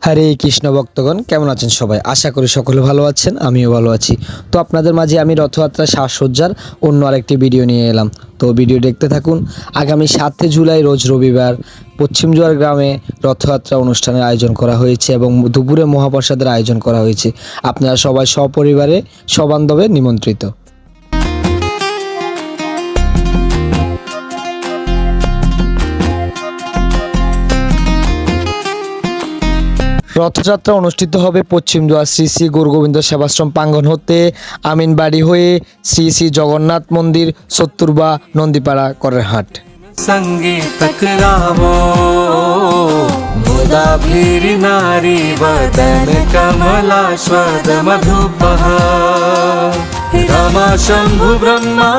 হরে কৃষ্ণ ভক্তগণ, কেমন আছেন সবাই? আশা করি সকলে ভালো আছেন, আমিও ভালো আছি। তো আপনাদের মাঝে আমি রথযাত্রার সাজসজ্জার অন্য আরেকটি ভিডিও নিয়ে এলাম। তো ভিডিও দেখতে থাকুন। আগামী 7 জুলাই রোজ রবিবার পশ্চিম জোয়ার গ্রামে রথযাত্রা অনুষ্ঠানের আয়োজন করা হয়েছে এবং দুপুরে মহাপ্রসাদের আয়োজন করা হয়েছে। আপনারা সবাই সপরিবারে সবান্ধবে নিমন্ত্রিত। রথযাত্রা অনুষ্ঠিত হবে পশ্চিম জোয়ার শ্রী শ্রী গুরু গোবিন্দ সেবাশ্রম প্রাঙ্গণ হতে আমিনবাড়ি হয়ে শ্রী শ্রী জগন্নাথ মন্দির চত্তুরবা নন্দীপাড়া করেরহাট। संगे टकरावो गोदाभीर नारी वदन कमलाश्वद मधुपहा रामा शंभु ब्रह्मा।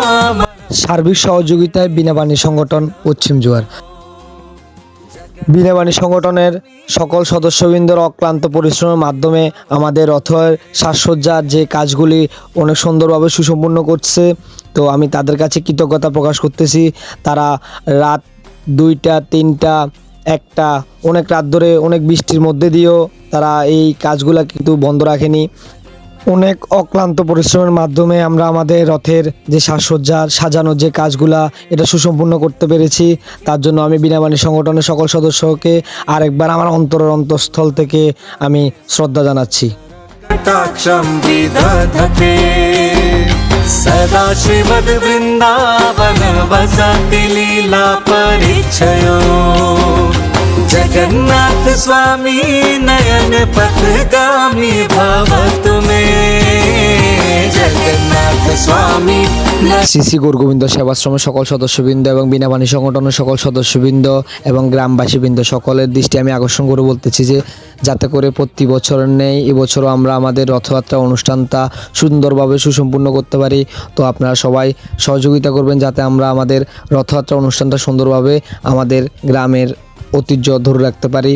সার্বিক সহযোগিতায় বীণাবাণী সংগঠন পশ্চিম জোয়ার। বীণাবাণী সংগঠনের সকল সদস্যবৃন্দর অক্লান্ত পরিশ্রমের মাধ্যমে আমাদের রথের সাজসজ্জার যে কাজগুলি অনেক সুন্দরভাবে সুসম্পন্ন করছে। তো আমি তাদের কাছে কৃতজ্ঞতা প্রকাশ করতেছি। তারা রাত 2টা 3টা 1টা অনেক রাত ধরে অনেক বৃষ্টির মধ্যে দিয়েও তারা এই কাজগুলো কিন্তু বন্ধ রাখেনি। অনেক অক্লান্ত পরিশ্রমের মাধ্যমে আমরা আমাদের রথের যে সাজসজ্জার সাজানোর যে কাজগুলা এটা সুসম্পূর্ণ করতে পেরেছি। তার জন্য আমি বীণাবাণী সংগঠনের সকল সদস্যকে আরেকবার আমার অন্তরের অন্তঃস্থল থেকে আমি শ্রদ্ধা জানাচ্ছি। सदा श्रीमद् वृंदावन वसति लीला परिचयो जगन्नाथ स्वामी नयन पथगामी भव तुम्हें जगन्नाथ स्वामी। শ্রী শ্রী গুরু গোবিন্দ সেবাশ্রমের সকল সদস্যবৃন্দ এবং বীণাবাণী সংগঠনের সকল সদস্যবৃন্দ এবং গ্রামবাসীবৃন্দ সকলের দৃষ্টি আমি আকর্ষণ করে বলতেছি যে যাতে করে প্রতি বছরের নেই এবছরও আমরা আমাদের রথযাত্রা অনুষ্ঠানটা সুন্দরভাবে সুসম্পূর্ণ করতে পারি। তো আপনারা সবাই সহযোগিতা করবেন যাতে আমরা আমাদের রথযাত্রা অনুষ্ঠানটা সুন্দরভাবে আমাদের গ্রামের ঐতিহ্য ধরে রাখতে পারি।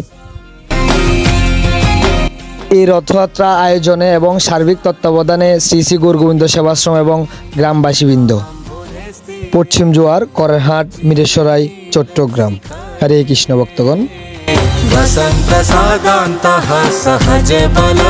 এই রথযাত্রা আয়োজনে এবং সার্বিক তত্ত্বাবধানে শ্রী শ্রী গুরু গোবিন্দ সেবাশ্রম এবং গ্রামবাসীবৃন্দ, পশ্চিম জোয়ার, করেরহাট, মিরেশ্বরাই, চট্টগ্রাম। হরে কৃষ্ণ ভক্তগণ। वसंत प्रसादान्तः सहज बल।